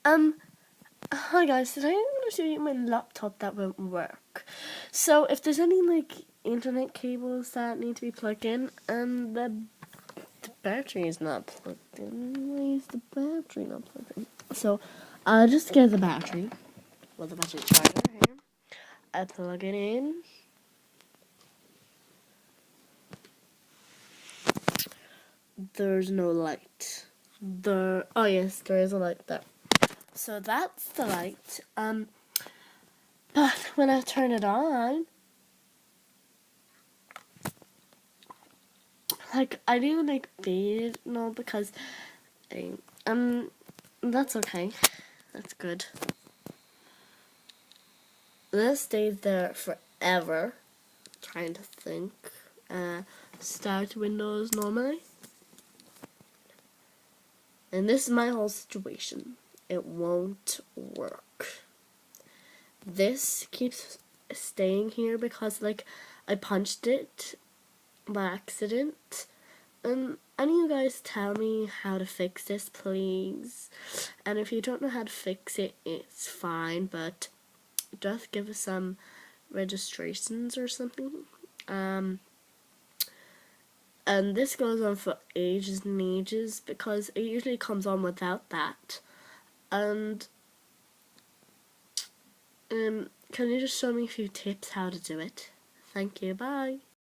Um, Hi guys, today I'm going to show you my laptop that won't work. So if there's any internet cables that need to be plugged in and the battery is not plugged in, why is the battery not plugged in? So I'll just get the battery, the battery charger here. I plug it in. There's no light. Oh yes, there is a light there. So that's the light. But when I turn it on, I do beat it and all because that's okay. That's good. This stays there forever. Trying to think. Start Windows normally. And this is my whole situation. It won't work. This keeps staying here because I punched it by accident. Any of you guys tell me how to fix this, please? And if you don't know how to fix it, it's fine, but just give us some registrations or something. And this goes on for ages and ages because it usually comes on without that. And can you just show me a few tips how to do it? Thank you, bye.